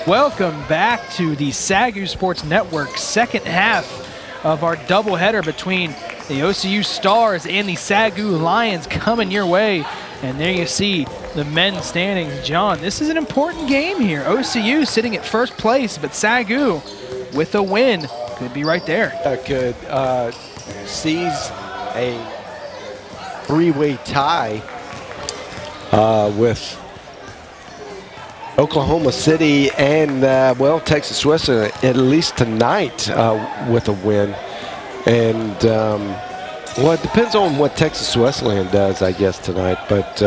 Welcome back to the SAGU Sports Network second half of our doubleheader between the OCU Stars and the SAGU Lions coming your way. And there you see the men's standings. John, this is an important game here. OCU sitting at first place, but SAGU with a win could be right there. Could seize a three-way tie with Oklahoma City and, Texas Wesleyan, at least tonight with a win. And, it depends on what Texas Wesleyan does, I guess, tonight. But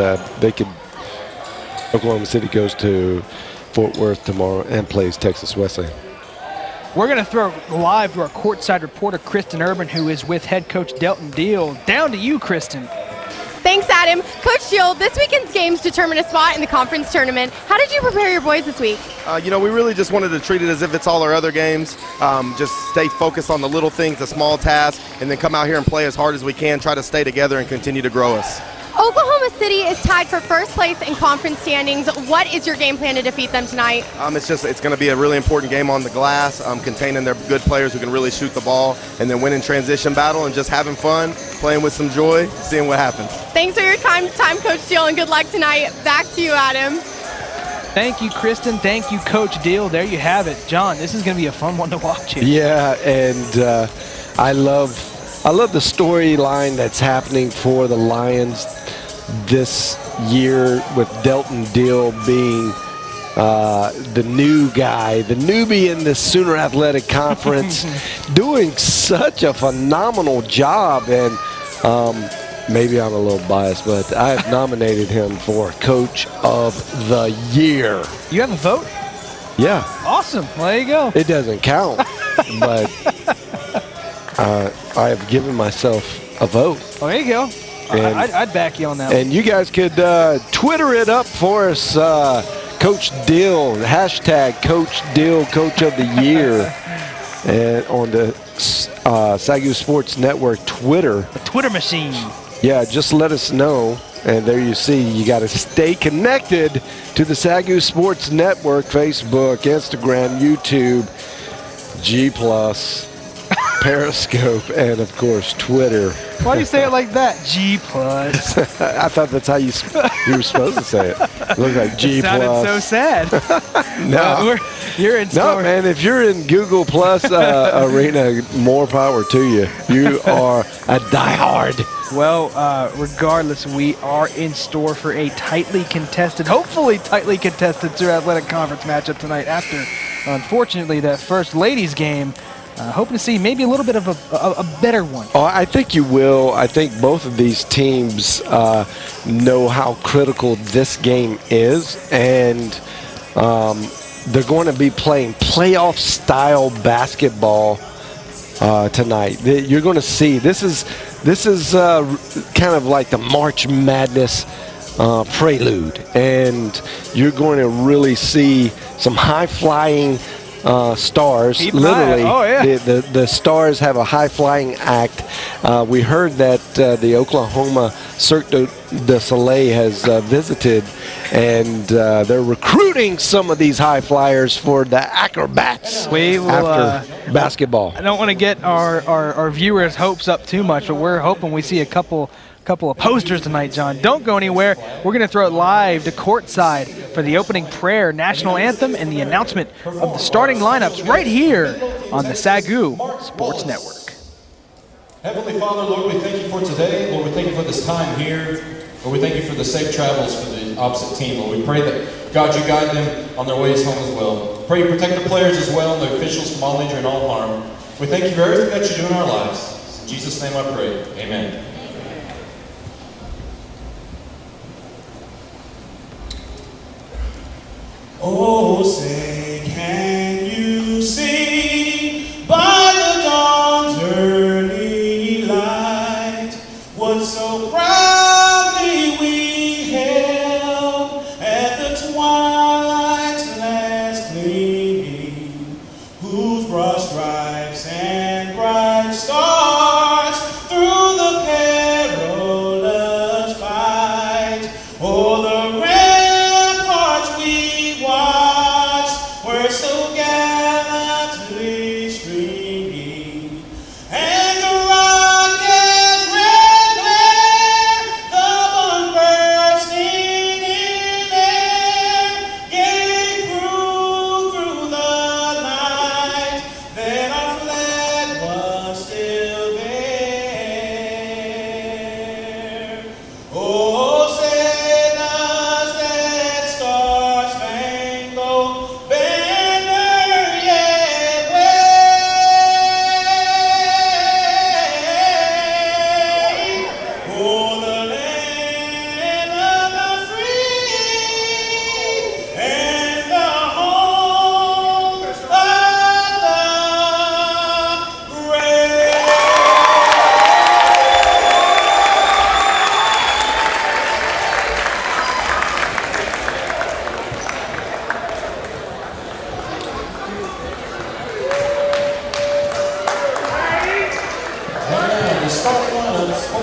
Oklahoma City goes to Fort Worth tomorrow and plays Texas Wesleyan. We're going to throw live to our courtside reporter, Kristen Urban, who is with head coach Delton Deal. Down to you, Kristen. Thanks, Adam. Coach Deal, this weekend's games determine a spot in the conference tournament. How did you prepare your boys this week? We really just wanted to treat it as if it's all our other games. Just stay focused on the little things, the small tasks, and then come out here and play as hard as we can, try to stay together and continue to grow us. Oklahoma City is tied for first place in conference standings. What is your game plan to defeat them tonight? It's going to be a really important game on the glass, containing their good players who can really shoot the ball, and then winning transition battle and just having fun, playing with some joy, seeing what happens. Thanks for your time, Coach Deal, and good luck tonight. Back to you, Adam. Thank you, Kristen. Thank you, Coach Deal. There you have it. John, this is going to be a fun one to watch here. Yeah, and I love the storyline that's happening for the Lions this year with Delton Deal being the new guy, the newbie in the SAGU Athletic Conference, doing such a phenomenal job. And maybe I'm a little biased, but I have nominated him for Coach of the Year. You have a vote? Yeah. Awesome. Well, there you go. It doesn't count, but I have given myself a vote. Oh, there you go. I'd back you on that one. And you guys could Twitter it up for us, Coach Deal, hashtag Coach Deal, Coach of the Year, and on the SAGU Sports Network Twitter. The Twitter machine. Yeah, just let us know. And there you see, you got to stay connected to the SAGU Sports Network, Facebook, Instagram, YouTube, G+, Periscope, and of course Twitter. Why do you say it like that? G+. I thought that's how you were supposed to say it. It looked like G+. It sounded so sad. No, you're in store. No, man. If you're in Google Plus Arena, more power to you. You are a diehard. Well, regardless, we are in store for a hopefully tightly contested SAGU Athletic Conference matchup tonight after, unfortunately, that first ladies game. Hoping to see maybe a little bit of a better one. Oh, I think you will. I think both of these teams know how critical this game is, and they're going to be playing playoff-style basketball tonight. You're going to see this is kind of like the March Madness prelude, and you're going to really see some high-flying stars. Literally, oh, yeah. the Stars have a high-flying act. We heard that the Oklahoma Cirque du Soleil has visited, and they're recruiting some of these high flyers for the acrobats after basketball. I don't want to get our viewers' hopes up too much, but we're hoping we see a couple of posters tonight, John. Don't go anywhere. We're going to throw it live to courtside for the opening prayer, national anthem, and the announcement of the starting lineups right here on the SAGU Sports Network. Heavenly Father, Lord, we thank you for today. Lord, we thank you for this time here. Lord, we thank you for the safe travels for the opposite team. Lord, we pray that, God, you guide them on their ways home as well. Pray you protect the players as well and the officials from all danger and all harm. We thank you for everything that you do in our lives. In Jesus' name I pray. Amen. Oh, say, can you see by the dawn's early light what so proudly we hailed at the twilight's last gleaming, whose broad stripes and bright stars through the perilous fight o'er the ramparts we watched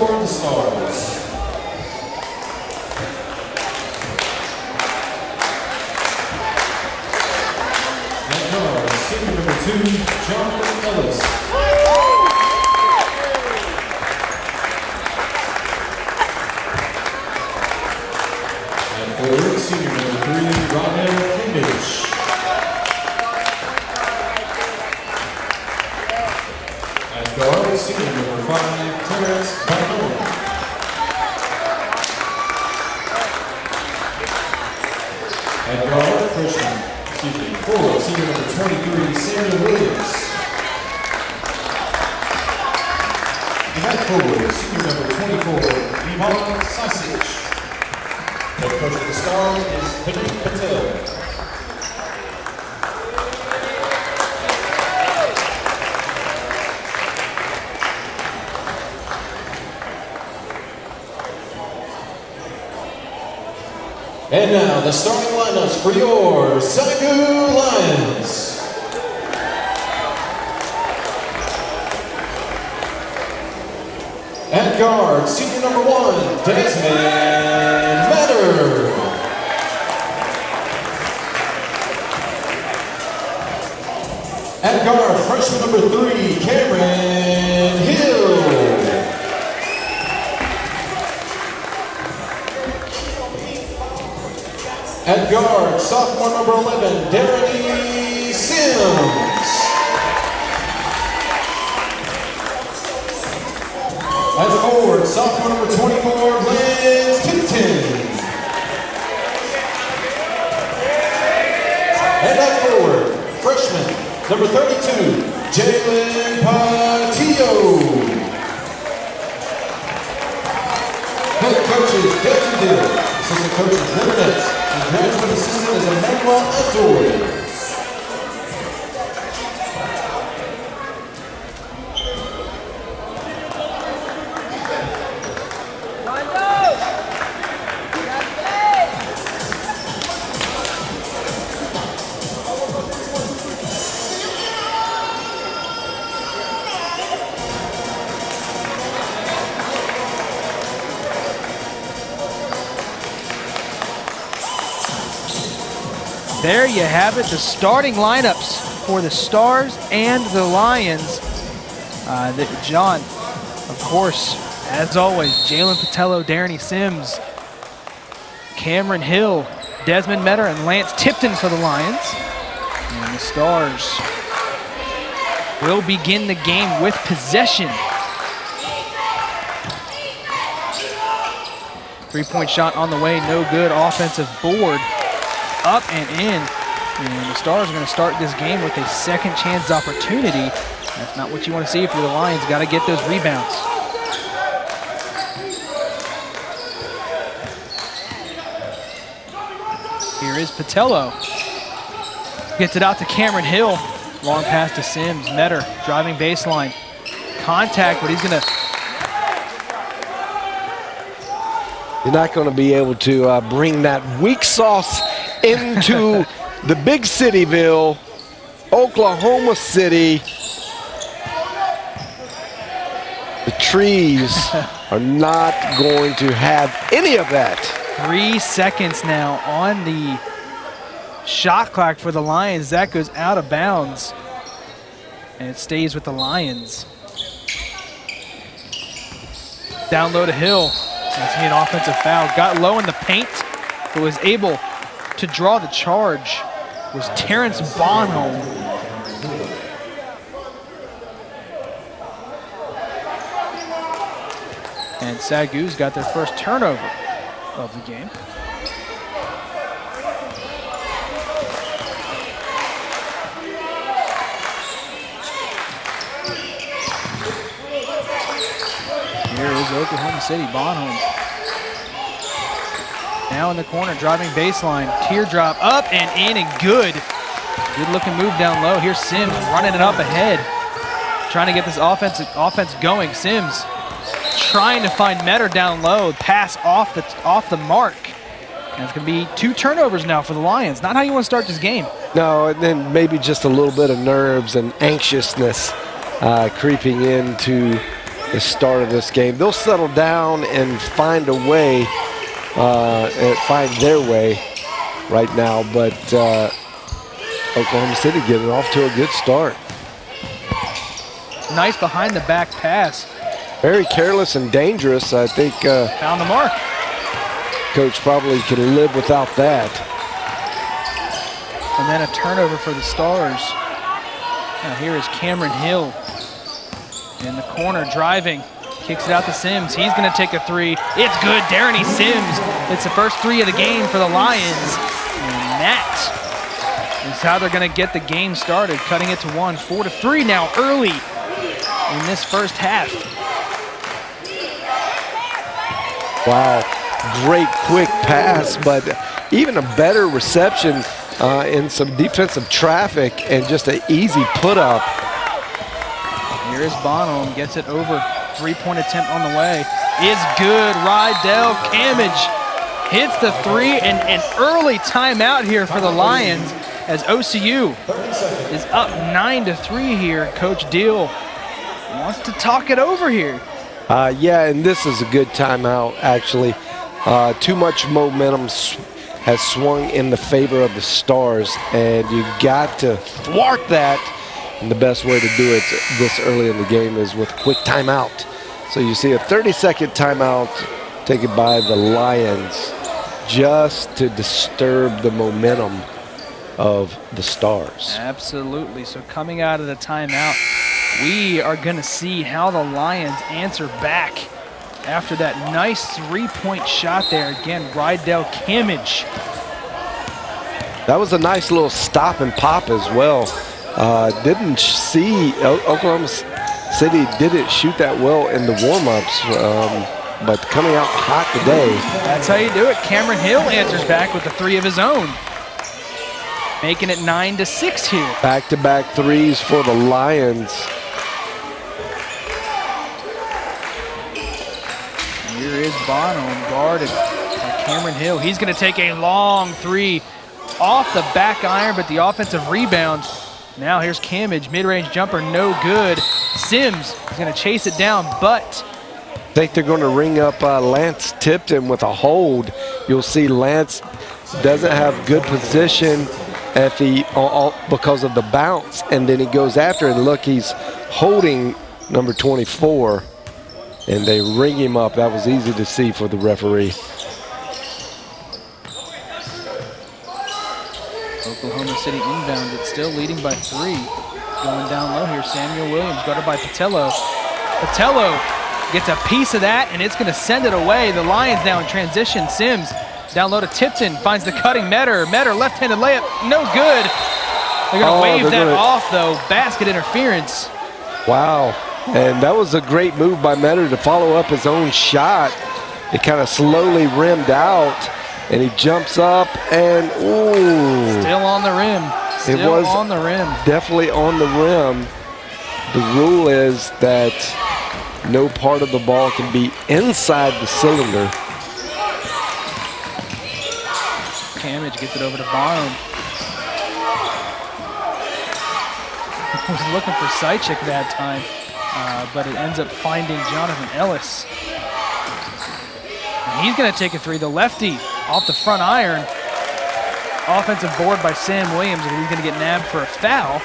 for the Stars. At guard, senior number 2, Jonathan Ellis. At forward, senior number 3, Ronell Cambridge. At guard, senior number 5, Terrence Bonham. At guard, forward, senior number 23, Samuel Williams. And at forward, senior number 24, Ivan Sasic. Head coach of the Stars is Vinny Patel. And now the starting lineups for your SAGU Lions. At guard, senior number 1, Desmond Matter. At guard, freshman number 3, Cameron Hill. At guard, sophomore number 11, Darren Sims. At forward, sophomore number 24, Lance Tipton. And at forward, freshman number 32, Jalen Patillo. Head coaches, Delta Dill. Assistant coaches, Livernet. And graduate assistant is Emmanuel Adore. There you have it, the starting lineups for the Stars and the Lions. John, of course, as always, Jalen Patello, Darren Sims, Cameron Hill, Desmond Metter, and Lance Tipton for the Lions. And the Stars will begin the game with possession. 3-point shot on the way, no good. Offensive board. Up and in, and the Stars are going to start this game with a second chance opportunity. That's not what you want to see if you're the Lions. Got to get those rebounds. Here is Patello. Gets it out to Cameron Hill. Long pass to Sims. Metter driving baseline. Contact, but he's going to... You're not going to be able to bring that weak sauce into the big cityville, Oklahoma City. The trees are not going to have any of that. 3 seconds now on the shot clock for the Lions. That goes out of bounds, and it stays with the Lions. Down low to Hill. That's an offensive foul. Got low in the paint, but was able to draw the charge. Was Terrence Bonham. And SAGU's got their first turnover of the game. Here is Oklahoma City, Bonham. Now in the corner, driving baseline. Teardrop up and in and good. Good looking move down low. Here's Sims running it up ahead. Trying to get this offense going. Sims trying to find Metter down low. Pass off the mark. And it's going to be 2 turnovers now for the Lions. Not how you want to start this game. No, and then maybe just a little bit of nerves and anxiousness creeping into the start of this game. They'll settle down and find a way, find their way right now, but Oklahoma City getting off to a good start. Nice behind the back pass. Very careless and dangerous. I think Found the mark. Coach probably can live without that. And then a turnover for the Stars. Now here is Cameron Hill in the corner driving. Kicks it out to Sims. He's going to take a three. It's good. Darren Sims. It's the first three of the game for the Lions. And that is how they're going to get the game started, cutting it to 1. 4-3 now early in this first half. Wow, great quick pass, but even a better reception in some defensive traffic and just an easy put up. Here is Bonham, gets it over. 3-point attempt on the way. Is good. Rydell Camage hits the three, and an early timeout here for the Lions as OCU is up 9-3 here. Coach Deal wants to talk it over here. Yeah, and this is a good timeout, actually. Too much momentum has swung in the favor of the Stars, and you got to thwart that. And the best way to do it this early in the game is with a quick timeout. So you see a 30-second timeout taken by the Lions just to disturb the momentum of the Stars. Absolutely. So coming out of the timeout, we are going to see how the Lions answer back after that nice 3-point shot there. Again, Rydell Camage. That was a nice little stop and pop as well. Didn't see Oklahoma City didn't shoot that well in the warm-ups, but coming out hot today. That's how you do it. Cameron Hill answers back with a three of his own, making it 9-6 here. Back-to-back threes for the Lions. Here is Bonham guarded by Cameron Hill. He's going to take a long three off the back iron, but the offensive rebound. Now here's Camage, mid-range jumper, no good. Sims is going to chase it down, but I think they're going to ring up Lance Tipton with a hold. You'll see Lance doesn't have good position if he because of the bounce, and then he goes after it. And look, he's holding number 24, and they ring him up. That was easy to see for the referee. Oklahoma City inbound, it's still leading by 3. Going down low here, Samuel Williams, guarded by Patello. Patello gets a piece of that, and it's going to send it away. The Lions now in transition. Sims down low to Tipton, finds the cutting Metter. Metter, left-handed layup, no good. They're going to wave that off, though. Basket interference. Wow, and that was a great move by Metter to follow up his own shot. It kind of slowly rimmed out, and he jumps up, and ooh. Still on the rim. Still on the rim. Definitely on the rim. The rule is that no part of the ball can be inside the cylinder. Camage gets it over to Bonham. Was looking for Sychik that time, but it ends up finding Jonathan Ellis. And he's going to take a three. The lefty off the front iron. Offensive board by Sam Williams, and he's going to get nabbed for a foul.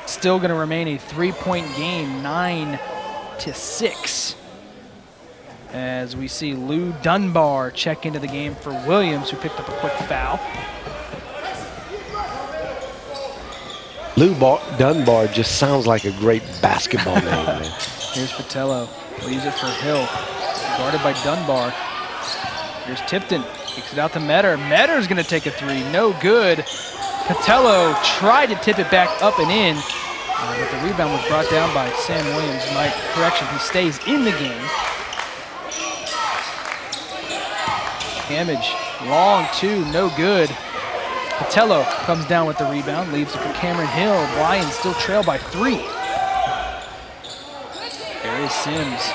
Still going to remain a 3-point game, 9-6. As we see Lou Dunbar check into the game for Williams, who picked up a quick foul. Lou Dunbar just sounds like a great basketball name, man. Here's Patello, leaves it for Hill, guarded by Dunbar. Here's Tipton, kicks it out to Metter. Metter's gonna take a three, no good. Patello tried to tip it back up and in, but the rebound was brought down by Sam Williams. Correction, he stays in the game. Camage, long two, no good. Patello comes down with the rebound, leaves it for Cameron Hill. Lions still trail by 3. There is Sims.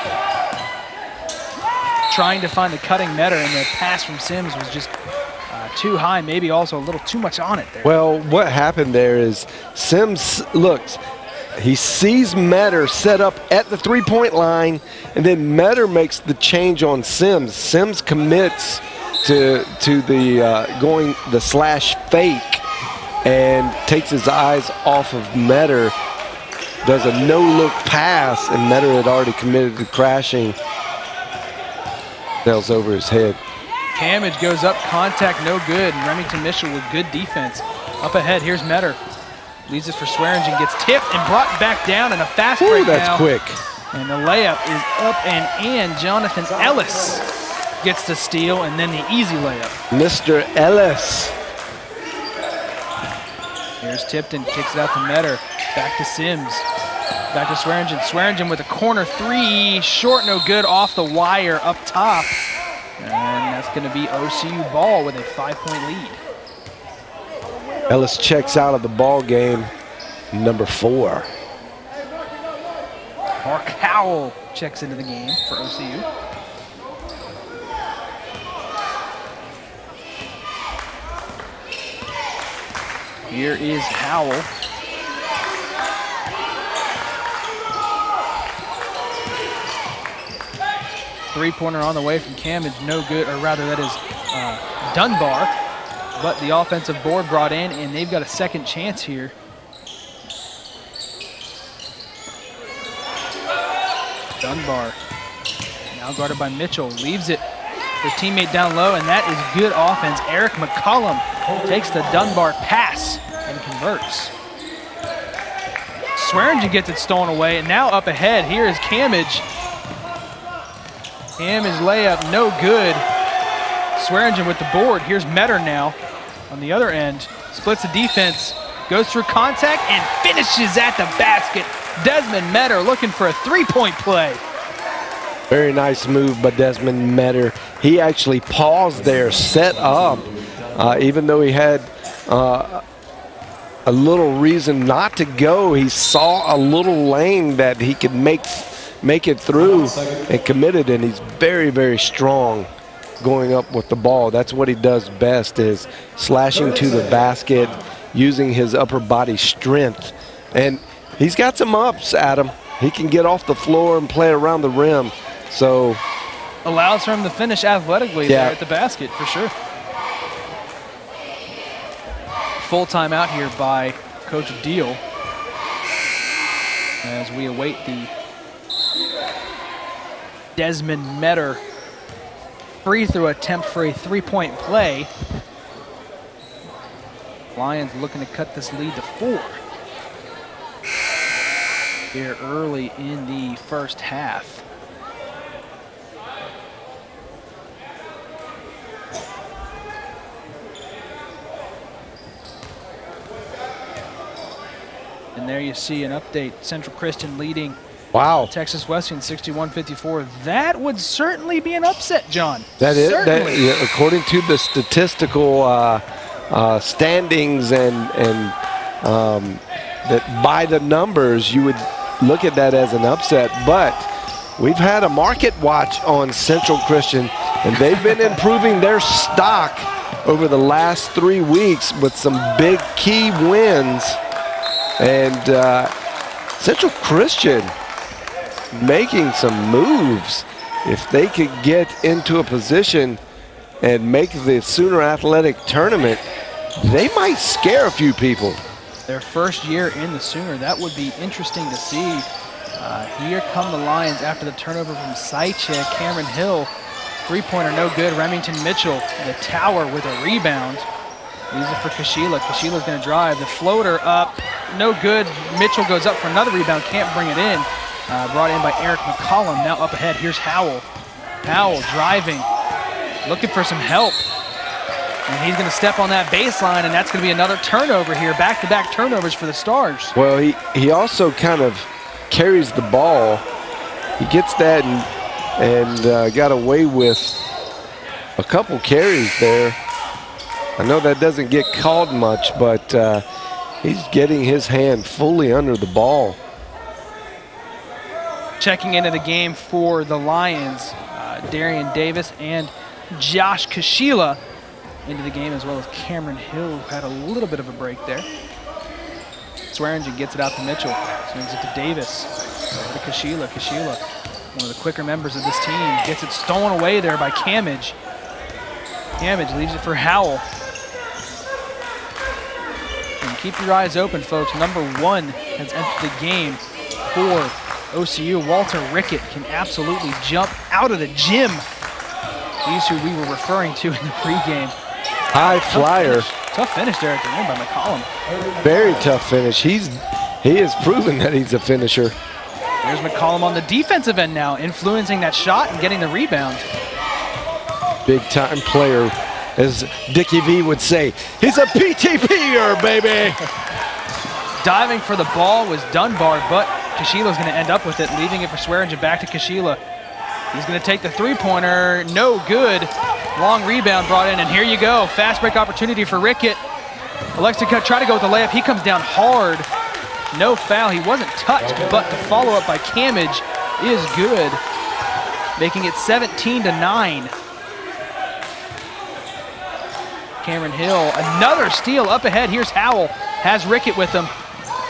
Trying to find the cutting Metter, and the pass from Sims was just too high, maybe also a little too much on it there. Well, what happened there is Sims looks, he sees Metter set up at the three-point line, and then Metter makes the change on Sims. Sims commits to the slash fake and takes his eyes off of Metter, does a no-look pass, and Metter had already committed to crashing. Sails over his head. Camage goes up, contact no good, and Remington Mitchell with good defense. Up ahead, here's Metter. Leaves it for Swearingen, gets tipped and brought back down in a fast break that's now. quick. And the layup is up and in. Jonathan Ellis gets the steal, and then the easy layup. Mr. Ellis. Here's Tipton, kicks it out to Metter. Back to Sims. Back to Swearingen. Swearingen with a corner three. Short, no good, off the wire, up top. And that's going to be OCU ball with a 5-point lead. Ellis checks out of the ball game, number 4. Mark Howell checks into the game for OCU. Here is Howell. Three-pointer on the way from Camage, no good, or rather that is Dunbar. But the offensive board brought in, and they've got a second chance here. Dunbar, now guarded by Mitchell, leaves it. His teammate down low, and that is good offense. Eric McCollum takes the Dunbar pass and converts. Swearingen gets it stolen away, and now up ahead, here is Camage. Camage layup, no good. Swearingen with the board. Here's Metter now on the other end. Splits the defense, goes through contact, and finishes at the basket. Desmond Metter looking for a three-point play. Very nice move by Desmond Metter. He actually paused there, set up, even though he had a little reason not to go. He saw a little lane that he could make it through and committed, and he's very, very strong going up with the ball. That's what he does best, is slashing to the basket, using his upper body strength. And he's got some ups, Adam. He can get off the floor and play around the rim. So allows for him to finish athletically there at the basket, for sure. Full timeout here by Coach Deal as we await the Desmond Metter free throw attempt for a three-point play. Lions looking to cut this lead to 4 here early in the first half. And there you see an update. Central Christian leading Texas Wesleyan 61-54. That would certainly be an upset, John. That is, according to the statistical standings and that by the numbers, you would look at that as an upset. But we've had a market watch on Central Christian, and they've been improving their stock over the last 3 weeks with some big key wins. And Central Christian making some moves. If they could get into a position and make the Sooner Athletic tournament, they might scare a few people. Their first year in the Sooner, that would be interesting to see. Here come the Lions after the turnover from Saiche. Cameron Hill, three-pointer no good. Remington Mitchell, the tower with a rebound. Leaves it for Kashila. Kashila's going to drive. The floater up, no good. Mitchell goes up for another rebound, can't bring it in. Brought in by Eric McCollum. Now up ahead, here's Howell. Howell driving, looking for some help. And he's going to step on that baseline, and that's going to be another turnover here. Back-to-back turnovers for the Stars. Well, he also kind of carries the ball. He gets that and got away with a couple carries there. I know that doesn't get called much, but he's getting his hand fully under the ball. Checking into the game for the Lions, Darian Davis and Josh Kashila. into the game, as well as Cameron Hill, who had a little bit of a break there. Swearingen gets it out to Mitchell. Swings it to Davis. To Kashila. Kashila, one of the quicker members of this team, gets it stolen away there by Camage. Camage leaves it for Howell. And keep your eyes open, folks. Number 1 has entered the game for OCU. Walter Rickett can absolutely jump out of the gym. He's who we were referring to in the pregame. High flyer. Tough finish there at the end by McCollum. Very tough finish. He has proven that he's a finisher. There's McCollum on the defensive end now, influencing that shot and getting the rebound. Big time player, as Dickie V would say. He's a PTP'er, baby. Diving for the ball was Dunbar, but Kashila's going to end up with it, leaving it for Swearingen. Back to Kashila. He's going to take the three-pointer. No good. Long rebound brought in, and here you go. Fast break opportunity for Rickett. Elects to try to go with the layup. He comes down hard. No foul. He wasn't touched, but the follow-up by Camage is good, making it 17-9. Cameron Hill, another steal up ahead. Here's Howell. Has Rickett with him.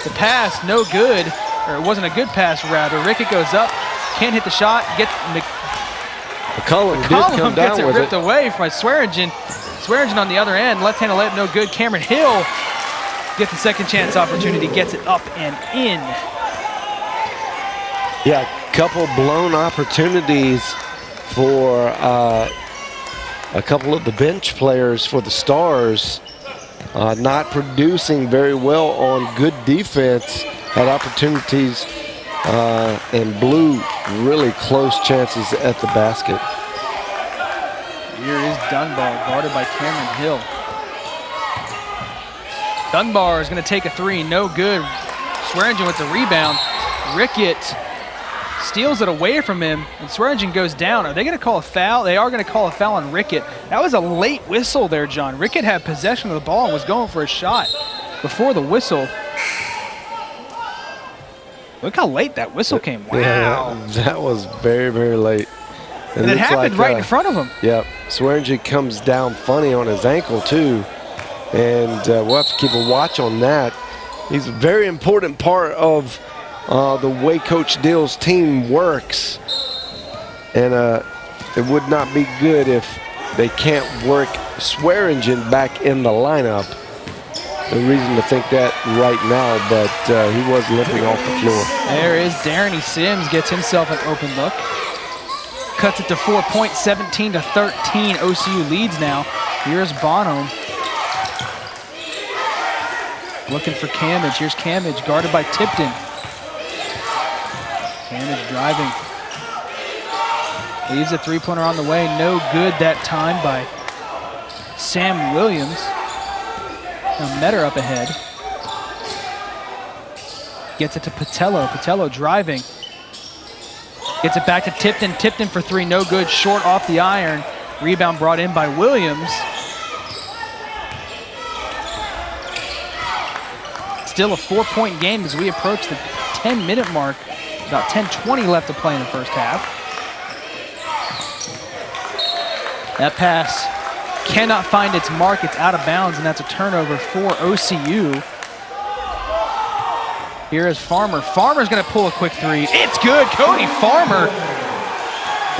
The pass, no good. Or it wasn't a good pass, rather. Rickett goes up, can't hit the shot. McCollum did come down gets it with ripped away by Swearingen. Swearingen on the other end, left-handed layup, no good. Cameron Hill gets the second chance opportunity, gets it up and in. Yeah, couple blown opportunities for a couple of the bench players for the Stars, not producing very well on good defense. Had opportunities and blew really close chances at the basket. Here is Dunbar, guarded by Cameron Hill. Dunbar is going to take a three, no good. Swearingen with the rebound. Rickett steals it away from him, and Swearingen goes down. Are they going to call a foul? They are going to call a foul on Rickett. That was a late whistle there, John. Rickett had possession of the ball and was going for a shot before the whistle. Look how late that whistle came. Wow. Yeah, that was very, very late. And it happened right in front of him. Yep. Swearingen comes down funny on his ankle, too. And we'll have to keep a watch on that. He's a very important part of the way Coach Dill's team works. And it would not be good if they can't work Swearingen back in the lineup. No reason to think that right now, but he was limping off the floor. There is Darren Sims, gets himself an open look. Cuts it to 4 points, 17-13. OCU leads now. Here's Bonham. Looking for Camage. Here's Camage, guarded by Tipton. Camage driving. Leaves a three-pointer on the way. No good that time by Sam Williams. Now Metter up ahead. Gets it to Patello. Patello driving. Gets it back to Tipton. Tipton for three, no good. Short off the iron. Rebound brought in by Williams. Still a 4-point game as we approach the 10-minute mark. About 10:20 left to play in the first half. That pass cannot find its mark. It's out of bounds, and that's a turnover for OCU. Here is Farmer. Farmer's going to pull a quick three. It's good. Cody Farmer.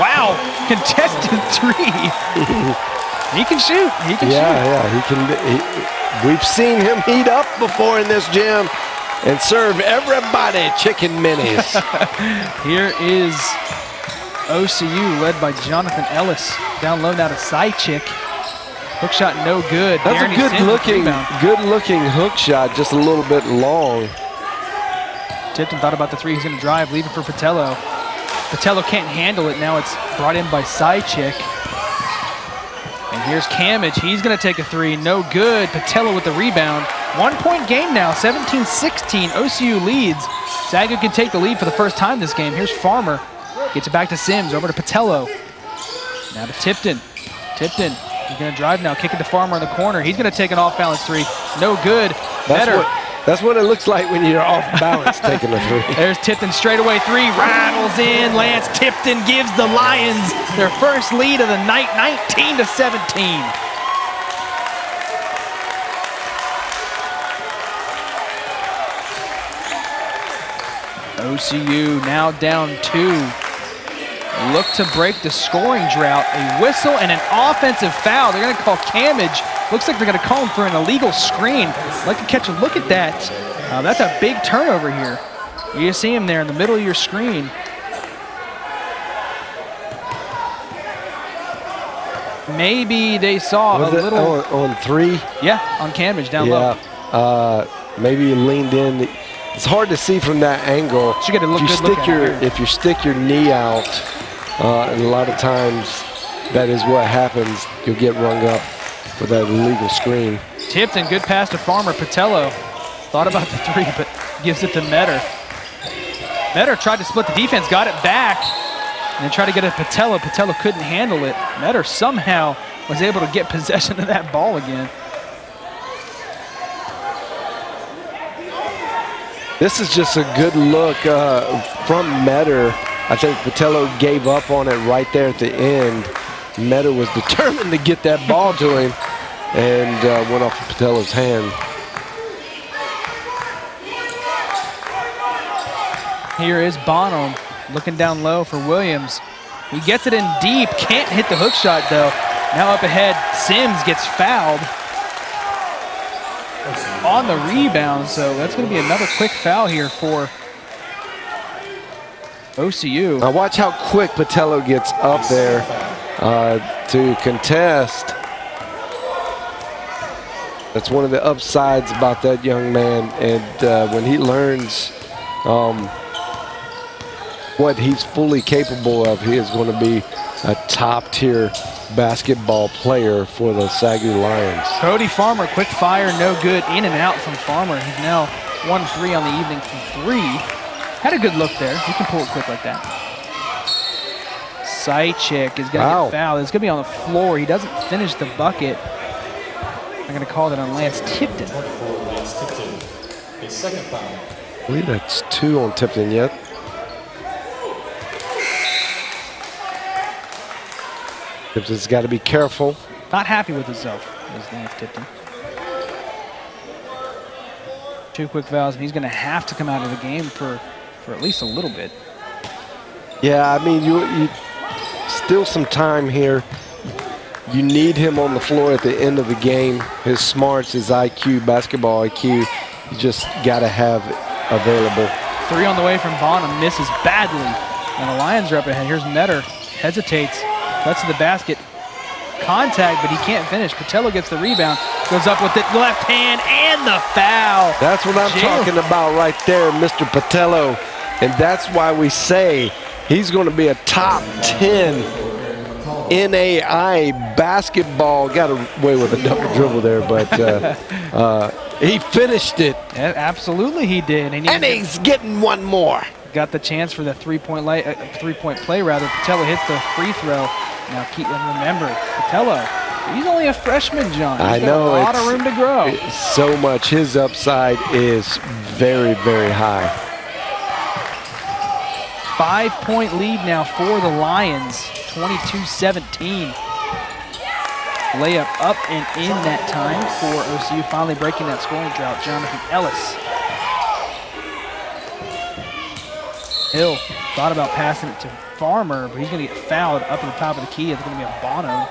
Wow. Contested three. He can shoot. He can shoot. Yeah, he can. We've seen him heat up before in this gym and serve everybody chicken minis. Here is OCU led by Jonathan Ellis. Down low now to Sychik. Hook shot no good. That's a good looking hook shot, just a little bit long. Tipton thought about the three. He's going to drive, leaving for Patello. Patello can't handle it. Now it's brought in by Sychik. And here's Camage. He's going to take a three. No good. Patello with the rebound. 1-point game now. 17-16. OCU leads. SAGU can take the lead for the first time this game. Here's Farmer. Gets it back to Sims. Over to Patello. Now to Tipton. Tipton. He's going to drive now. Kick it to Farmer in the corner. He's going to take an off-balance three. No good. Better. That's what it looks like when you're off balance taking a three. There's Tipton, straightaway three, rattles in. Lance Tipton gives the Lions their first lead of the night, 19-17. OCU now down 2. Look to break the scoring drought. A whistle and an offensive foul. They're going to call Cammage. Looks like they're going to call him for an illegal screen. I'd like to catch a look at that. That's a big turnover here. You see him there in the middle of your screen. Maybe they saw a little on 3. Yeah, on Cammage down low. Maybe he leaned in. It's hard to see from that angle. So you got to look good. If you stick your knee out, and a lot of times that is what happens. You'll get rung up for that illegal screen. Tipton, good pass to Farmer. Patello thought about the 3, but gives it to Metter. Metter tried to split the defense, got it back, and then tried to get it to Patello. Patello couldn't handle it. Metter somehow was able to get possession of that ball again. This is just a good look from Metter. I think Patello gave up on it right there at the end. Metter was determined to get that ball to him and went off Patello's hand. Here is Bonham looking down low for Williams. He gets it in deep, can't hit the hook shot though. Now up ahead, Sims gets fouled on the rebound, so that's going to be another quick foul here for OCU. Now watch how quick Patello gets up there to contest. That's one of the upsides about that young man, and when he learns what he's fully capable of, he is going to be a top-tier basketball player for the SAGU Lions. Cody Farmer, quick fire, no good. In and out from Farmer. He's now 1-3 on the evening from 3. Had a good look there. He can pull it quick like that. Sychik is going to get fouled. It's going to be on the floor. He doesn't finish the bucket. I'm going to call that on Lance Tipton. Lance Tipton, his second foul. I believe that's 2 on Tipton yet. Tipton's got to be careful. Not happy with himself, is Lance Tipton. 2 quick fouls, and he's going to have to come out of the game for at least a little bit. Yeah, I mean, you still some time here. You need him on the floor at the end of the game. His smarts, his IQ, basketball IQ, you just got to have available. 3 on the way from Bonham, misses badly. And the Lions are up ahead. Here's Metter, hesitates, cuts to the basket. Contact, but he can't finish. Patello gets the rebound, goes up with it left hand and the foul. That's what I'm talking about right there, Mr. Patello. And that's why we say he's going to be a top 10 NAI basketball. Got away with a double dribble there, but he finished it. Yeah, absolutely he did. And he's getting one more. Got the chance for the three-point play. Patello hits the free throw. Now remember, Patello, he's only a freshman, John. He's got a lot of room to grow. So much. His upside is very, very high. 5-point lead now for the Lions, 22-17. Layup up and in that time for OCU, finally breaking that scoring drought. Jonathan Ellis. Hill thought about passing it to Farmer, but he's going to get fouled up at the top of the key. It's going to be a Bono.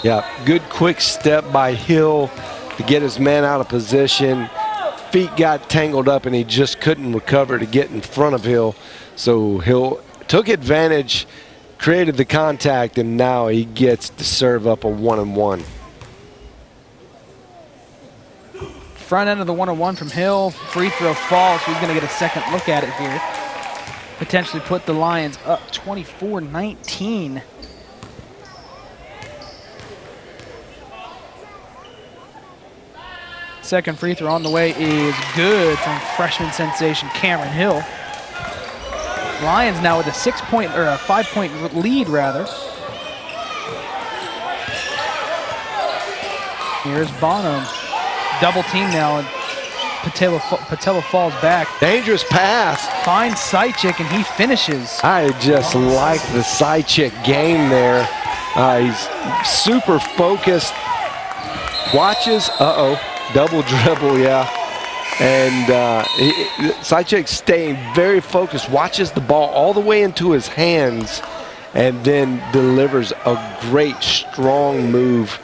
Yeah, good quick step by Hill to get his man out of position. Feet got tangled up and he just couldn't recover to get in front of Hill. So Hill took advantage, created the contact, and now he gets to serve up a 1-and-1. Front end of the 1-on-1 from Hill. Free throw falls. So he's going to get a second look at it here. Potentially put the Lions up 24-19. Second free throw on the way is good from freshman sensation Cameron Hill. Lions now with a 5-point lead rather. Here's Bonham. Double team now, and Patello falls back. Dangerous pass. Finds Sychik, and he finishes. I just like the Sychik game there. He's super focused, watches, double dribble, yeah. And Sychek staying very focused, watches the ball all the way into his hands, and then delivers a great, strong move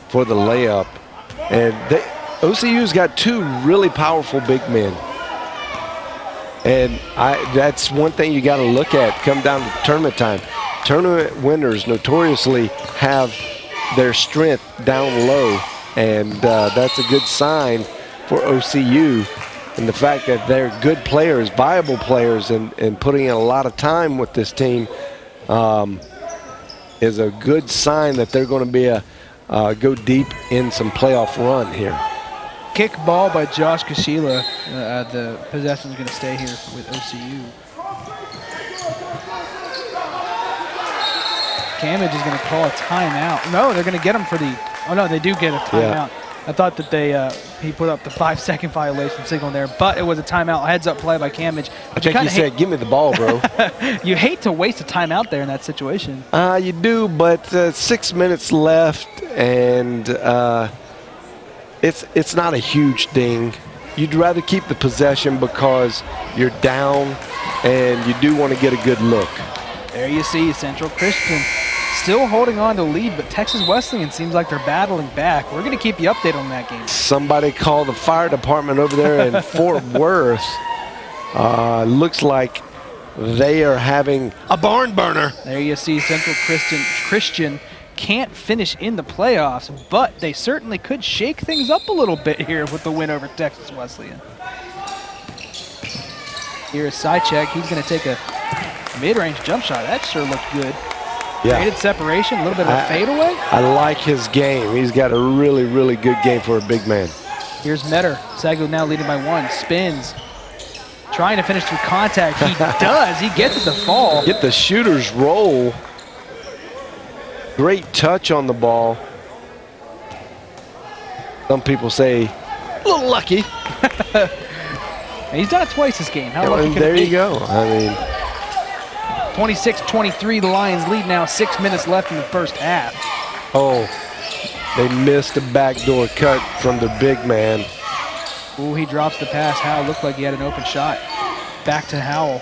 for the layup. And OCU's got two really powerful big men. And that's one thing you got to look at come down to tournament time. Tournament winners notoriously have their strength down low, and that's a good sign for OCU. And the fact that they're good players, viable players, and putting in a lot of time with this team is a good sign that they're going to be go deep in some playoff run here. Kick ball by Josh Kashila. The possession is going to stay here with OCU. Camage is going to call a timeout. No, they're going to get him for the. Oh no, they do get a timeout. Yeah. I thought that he put up the 5-second violation signal there, but it was a timeout. Heads-up play by Camage. I think you said, "Give me the ball, bro." You hate to waste a timeout there in that situation. You do, but 6 minutes left, and it's not a huge thing. You'd rather keep the possession because you're down, and you do want to get a good look. There you see Central Christian still holding on to lead, but Texas Wesleyan seems like they're battling back. We're going to keep you updated on that game. Somebody call the fire department over there in Fort Worth. Looks like they are having a barn burner. There you see Central Christian can't finish in the playoffs, but they certainly could shake things up a little bit here with the win over Texas Wesleyan. Here is Sychek. He's going to take a mid-range jump shot. That sure looked good. Yeah. Created separation, a little bit of a fadeaway. I like his game. He's got a really, really good game for a big man. Here's Metter. SAGU now leading by 1. Spins. Trying to finish through contact. He does. He gets it to fall. Get the shooter's roll. Great touch on the ball. Some people say a little lucky. He's done it twice this game. How lucky could there it be? you go. I mean, 26-23, the Lions lead now. 6 minutes left in the first half. Oh, they missed a backdoor cut from the big man. Ooh, he drops the pass. Howell looked like he had an open shot. Back to Howell.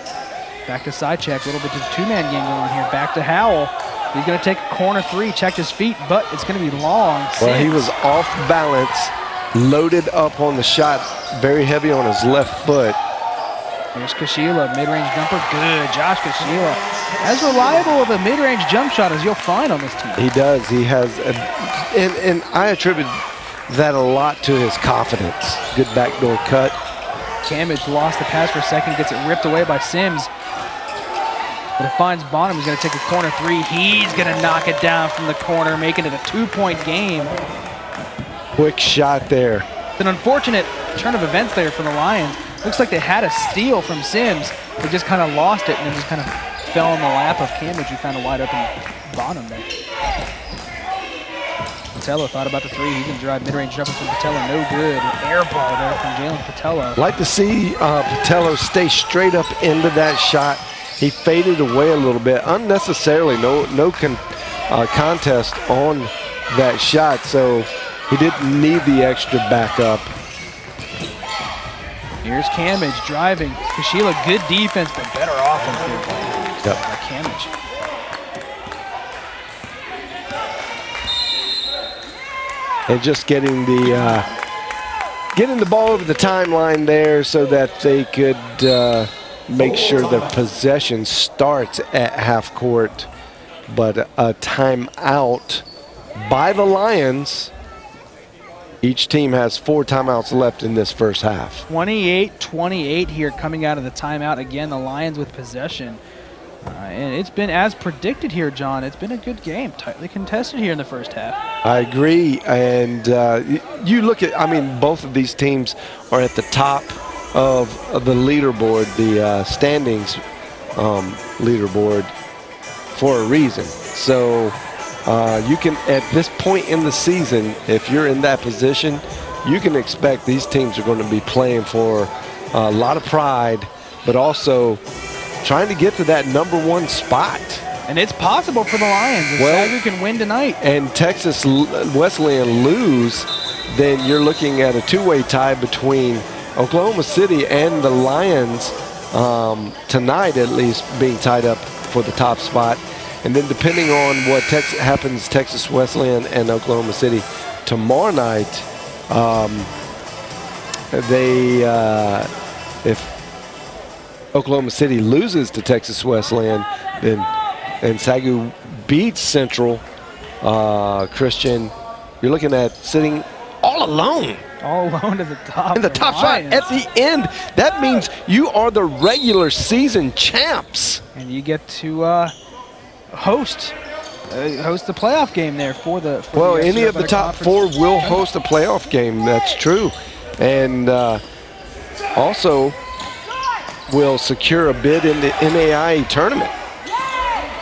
Back to Sychek. A little bit of a two-man game going on here. Back to Howell. He's going to take a corner 3, checked his feet, but it's going to be long. Well, he was off balance, loaded up on the shot, very heavy on his left foot. Here's Kashila, mid-range jumper, good. Josh Kashila, as reliable of a mid-range jump shot as you'll find on this team. He does. He has, and I attribute that a lot to his confidence. Good backdoor cut. Camage lost the pass for a second, gets it ripped away by Sims. But it finds Bonham. He's going to take a corner 3. He's going to knock it down from the corner, making it a 2-point game. Quick shot there. It's an unfortunate turn of events there for the Lions. Looks like they had a steal from Sims. They just kind of lost it and then just kind of fell in the lap of Camage, who found a wide open Bonham there. Patello thought about the 3. He's going to drive mid-range jumper from Patello. No good. Air ball there from Jalen Patello. Like to see Patello stay straight up into that shot. He faded away a little bit unnecessarily. No contest on that shot, so he didn't need the extra backup. Here's Camage driving. Kashila, good defense, but better offense here by Camage. And just getting the ball over the timeline there so that they could make sure the possession starts at half court, but a timeout by the Lions. Each team has 4 timeouts left in this first half. 28-28 here coming out of the timeout. Again, the Lions with possession. And it's been as predicted here, John. It's been a good game, tightly contested here in the first half. I agree, and you look at, I mean, both of these teams are at the top of the leaderboard, the standings leaderboard, for a reason. So you can, at this point in the season, if you're in that position, you can expect these teams are going to be playing for a lot of pride, but also trying to get to that #1 spot. And it's possible for the Lions if SAGU can win tonight. And Texas Wesleyan lose, then you're looking at a two-way tie between Oklahoma City and the Lions tonight, at least, being tied up for the top spot. And then depending on what happens Texas Wesleyan and Oklahoma City tomorrow night, if Oklahoma City loses to Texas Wesleyan, then and SAGU beats Central Christian, you're looking at sitting all alone. All alone to the top. In the top spot at the end. That means you are the regular season champs. And you get to host the playoff game there for the. Well, any of the top four will host a playoff game. That's true, and also will secure a bid in the NAIA tournament.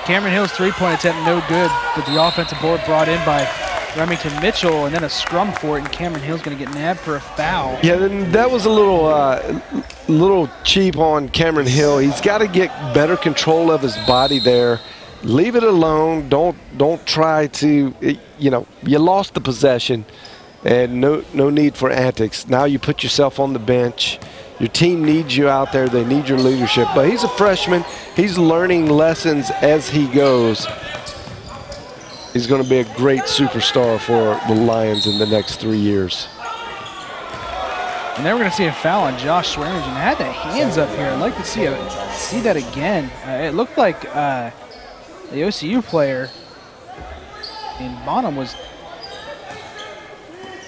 Cameron Hill's three-point attempt no good, but the offensive board brought in by Remington Mitchell, and then a scrum for it, and Cameron Hill's going to get nabbed for a foul. Yeah, then that was a little cheap on Cameron Hill. He's got to get better control of his body there. Leave it alone. Don't try to, you lost the possession, and no need for antics. Now you put yourself on the bench. Your team needs you out there. They need your leadership. But he's a freshman. He's learning lessons as he goes. He's going to be a great superstar for the Lions in the next 3 years. And then we're going to see a foul on Josh Swearingen. Had the hands up here. I'd like to see that again. It looked like the OCU player in Bonham was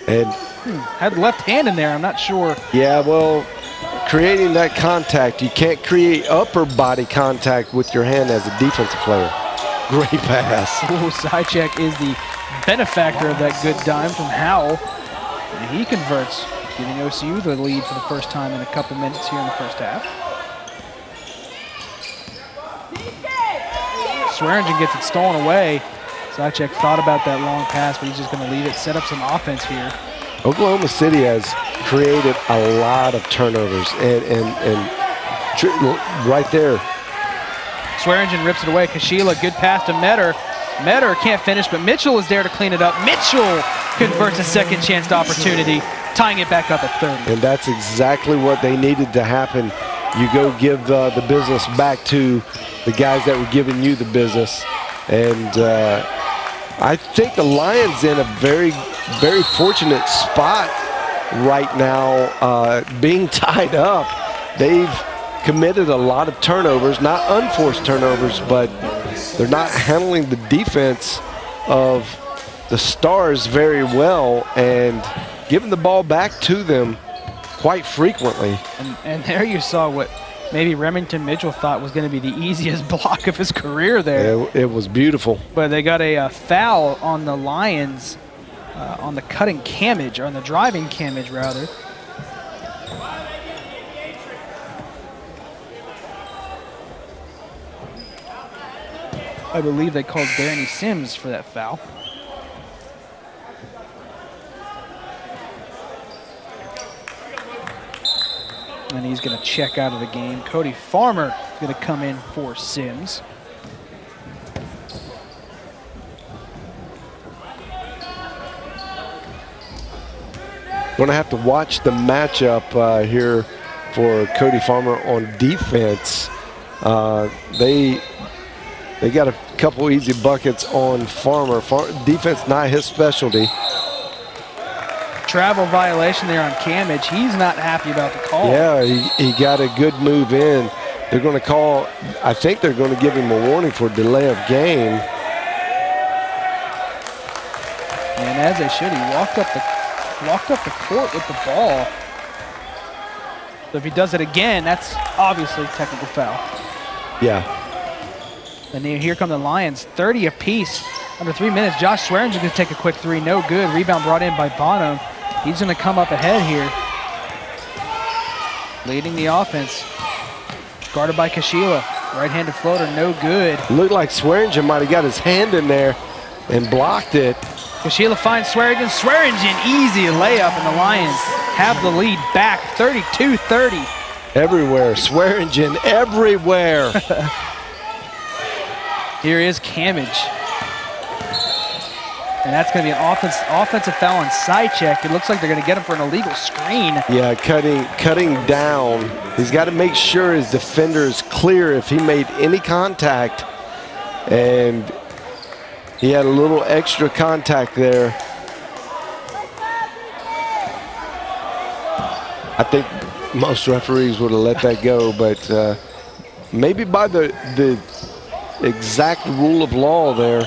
had the left hand in there. I'm not sure. Yeah, well, creating that contact, you can't create upper body contact with your hand as a defensive player. Great pass. Ooh, Sychek is the benefactor of that good dime from Howell. And he converts, giving OCU the lead for the first time in a couple minutes here in the first half. Swearingen gets it stolen away. Sychek thought about that long pass, but he's just going to leave it, set up some offense here. Oklahoma City has created a lot of turnovers, and right there. Swearingen rips it away. Kashila, good pass to Metter. Metter can't finish, but Mitchell is there to clean it up. Mitchell converts a second chance opportunity, tying it back up at 30. And that's exactly what they needed to happen. You go give the business back to the guys that were giving you the business. And I think the Lions in a very, very fortunate spot right now, being tied up. They've committed a lot of turnovers, not unforced turnovers, but they're not handling the defense of the Stars very well and giving the ball back to them quite frequently. And there you saw what maybe Remington Mitchell thought was going to be the easiest block of his career there. Yeah, it was beautiful. But they got a foul on the Lions on the cutting cammage, or on the driving cammage rather. I believe they called Danny Sims for that foul. And he's going to check out of the game. Cody Farmer is going to come in for Sims. Going to have to watch the matchup here for Cody Farmer on defense. They got a couple easy buckets on Farmer. Defense not his specialty. Travel violation there on cammage. He's not happy about the call. Yeah, he got a good move in. They're going to call, I think they're going to give him a warning for delay of game. And as they should, he walked up the court with the ball. So if he does it again, that's obviously a technical foul. Yeah. And here come the Lions, 30 apiece. Under 3 minutes, Josh Swearingen going to take a quick three, no good. Rebound brought in by Bonham. He's going to come up ahead here. Leading the offense. Guarded by Kashila. Right-handed floater, no good. Looked like Swearingen might have got his hand in there and blocked it. Kashila finds Swearingen. Swearingen, easy layup, and the Lions have the lead back, 32-30. Everywhere, Swearingen, everywhere. Here is Camage. And that's going to be an offensive foul on side check. It looks like they're going to get him for an illegal screen. Yeah, cutting down. He's got to make sure his defender is clear if he made any contact. And he had a little extra contact there. I think most referees would have let that go, but maybe by the exact rule of law there,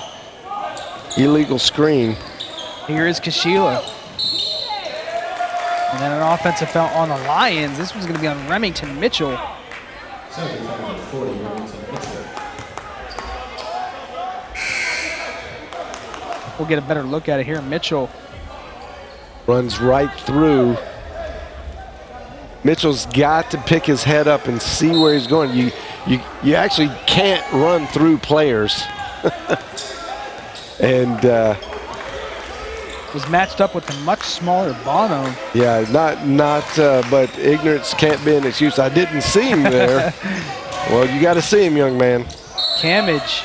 illegal screen. Here is Kashila. And then an offensive foul on the Lions. This one's going to be on Remington Mitchell. We'll get a better look at it here. Mitchell runs right through. Mitchell's got to pick his head up and see where he's going. You actually can't run through players. And was matched up with a much smaller Bono. Yeah, but ignorance can't be an excuse. I didn't see him there. Well, you got to see him, young man. Camage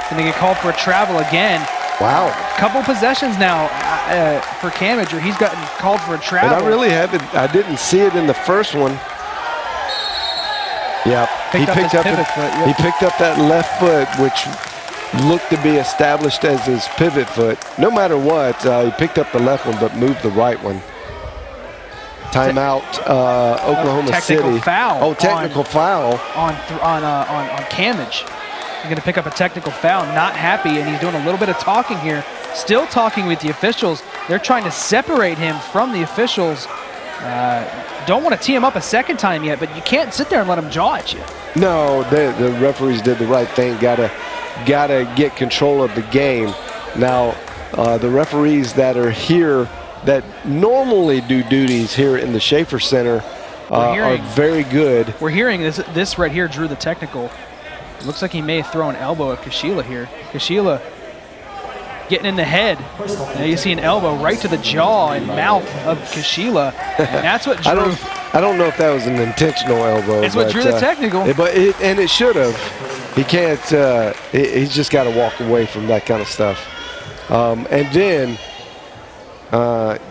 going to get called for a travel again. Wow. Couple possessions now for Camage, where he's gotten called for a travel. And I didn't see it in the first one. Yeah, he picked up that left foot, which looked to be established as his pivot foot. No matter what, he picked up the left one, but moved the right one. Timeout, Oklahoma City. Foul. Oh, technical foul on Camage. He's going to pick up a technical foul. Not happy, and he's doing a little bit of talking here. Still talking with the officials. They're trying to separate him from the officials. Don't want to tee him up a second time yet, but you can't sit there and let him jaw at you. No, the referees did the right thing. Gotta get control of the game. Now, the referees that are here that normally do duties here in the Schaefer Center are very good. We're hearing this right here drew the technical. It looks like he may throw an elbow at Kashila here. Kashila getting in the head. Now you see an elbow right to the jaw and mouth of Kashila. And that's what drew. I don't know if that was an intentional elbow. It's what drew the technical. And it should have. He can't. He's just got to walk away from that kind of stuff. And then,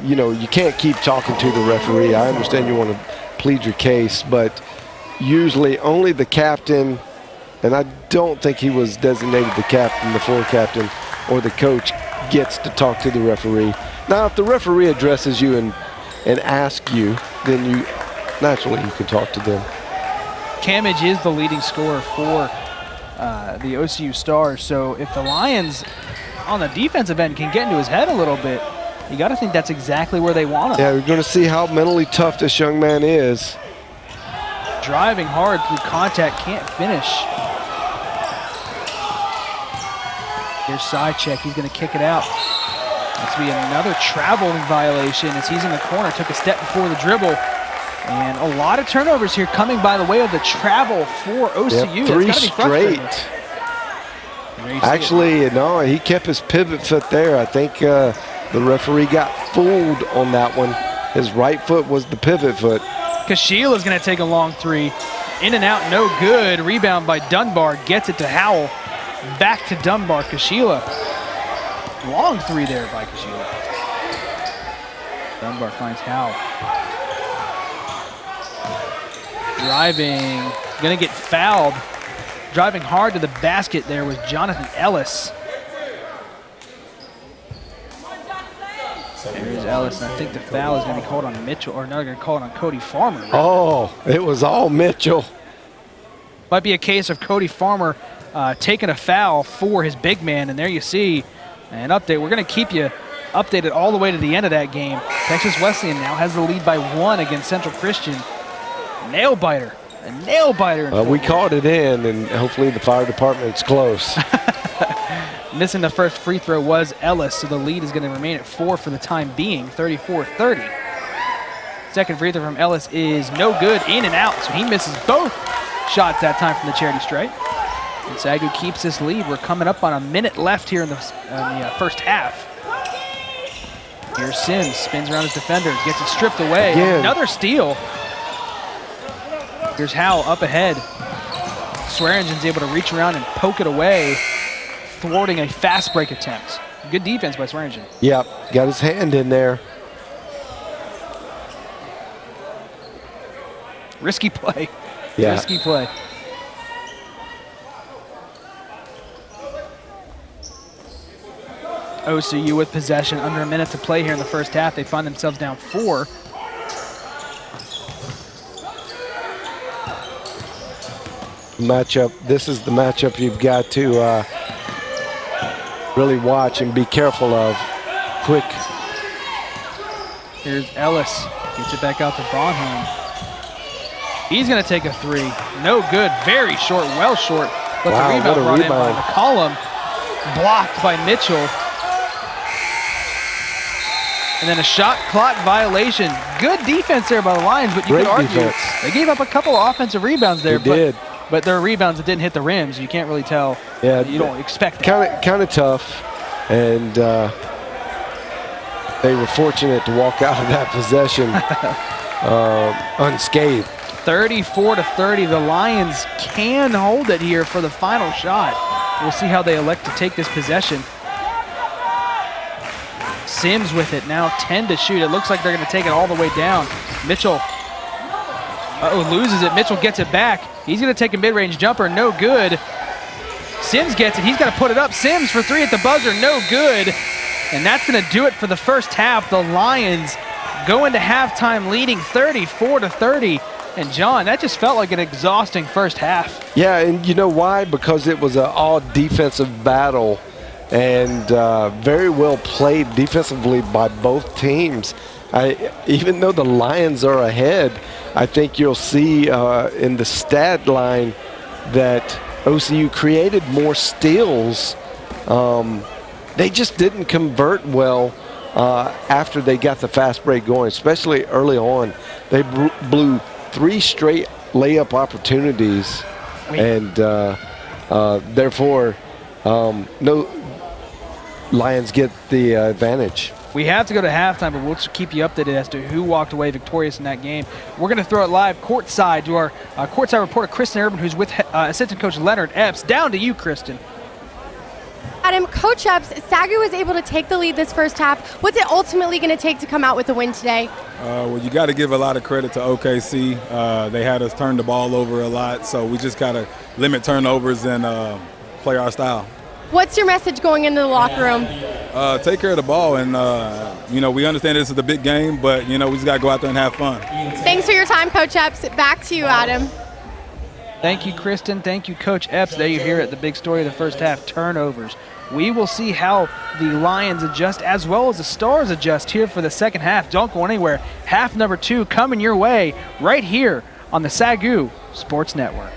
you can't keep talking to the referee. I understand you want to plead your case, but usually only the captain, and I don't think he was designated the captain, the floor captain, or the coach gets to talk to the referee. Now, if the referee addresses you and asks you, then naturally you can talk to them. Camage is the leading scorer for the OCU Stars, so if the Lions on the defensive end can get into his head a little bit, you got to think that's exactly where they want him. Yeah, we're going to see how mentally tough this young man is. Driving hard through contact, can't finish. Here's side check, he's going to kick it out. That's going to be another traveling violation as he's in the corner, took a step before the dribble. And a lot of turnovers here coming by the way of the travel for OCU. Yep, 3 straight. Actually, no, he kept his pivot foot there. I think the referee got fooled on that one. His right foot was the pivot foot. Kashila's going to take a long three. In and out, no good. Rebound by Dunbar, gets it to Howell. Back to Dunbar, Kashila. Long three there by Kashila. Dunbar finds Howell. Driving, gonna get fouled. Driving hard to the basket there was Jonathan Ellis. There's Ellis, and I think the foul is gonna be called on Mitchell, or no, they're gonna call it on Cody Farmer. Right? Oh, it was all Mitchell. Might be a case of Cody Farmer taking a foul for his big man, and there you see an update. We're going to keep you updated all the way to the end of that game. Texas Wesleyan now has the lead by 1 against Central Christian. Nail biter, a nail biter. We called it in, and hopefully the fire department's close. Missing the first free throw was Ellis, so the lead is going to remain at 4 for the time being, 34-30. Second free throw from Ellis is no good, in and out, so he misses both shots that time from the charity stripe. And SAGU keeps this lead. We're coming up on a minute left here in the first half. Here's Sims, spins around his defender, gets it stripped away. Again. Another steal. Here's Howell up ahead. Swearingen's able to reach around and poke it away, thwarting a fast break attempt. Good defense by Swearingen. Yep, got his hand in there. Risky play. Yeah. Risky play. OCU with possession, under a minute to play here in the first half. They find themselves down 4. Matchup. This is the matchup you've got to really watch and be careful of. Quick. Here's Ellis. Gets it back out to Bonholm. He's going to take a 3. No good. Very short. Well short. But Wow, the rebound what a brought in rebound. by McCollum. Blocked by Mitchell. And then a shot clock violation. Good defense there by the Lions, but you Great could argue defense. they gave up a couple of offensive rebounds there. They did. But there are rebounds that didn't hit the rims. You can't really tell. Yeah, You don't expect that. Kind of tough, and they were fortunate to walk out of that possession unscathed. 34-30. The Lions can hold it here for the final shot. We'll see how they elect to take this possession. Sims with it now, 10 to shoot. It looks like they're going to take it all the way down. Mitchell loses it. Mitchell gets it back. He's going to take a mid-range jumper, no good. Sims gets it. He's got to put it up. Sims for 3 at the buzzer, no good. And that's going to do it for the first half. The Lions go into halftime leading 34-30. And John, that just felt like an exhausting first half. Yeah, and you know why? Because it was an all-defensive battle, and very well played defensively by both teams. Even though the Lions are ahead, I think you'll see in the stat line that OCU created more steals. They just didn't convert well after they got the fast break going, especially early on. They blew 3 straight layup opportunities, and therefore no Lions get the advantage. We have to go to halftime, but we'll keep you updated as to who walked away victorious in that game. We're going to throw it live courtside to our courtside reporter, Kristen Urban, who's with assistant coach Leonard Epps. Down to you, Kristen. Adam, Coach Epps, SAGU was able to take the lead this first half. What's it ultimately going to take to come out with the win today? Well, you got to give a lot of credit to OKC. They had us turn the ball over a lot, so we just got to limit turnovers and play our style. What's your message going into the locker room? Take care of the ball, and we understand this is a big game, but we just got to go out there and have fun. Thanks for your time, Coach Epps. Back to you, Adam. Thank you, Kristen. Thank you, Coach Epps. There you hear it, the big story of the first half, turnovers. We will see how the Lions adjust as well as the Stars adjust here for the second half. Don't go anywhere. Half number 2 coming your way right here on the SAGU Sports Network.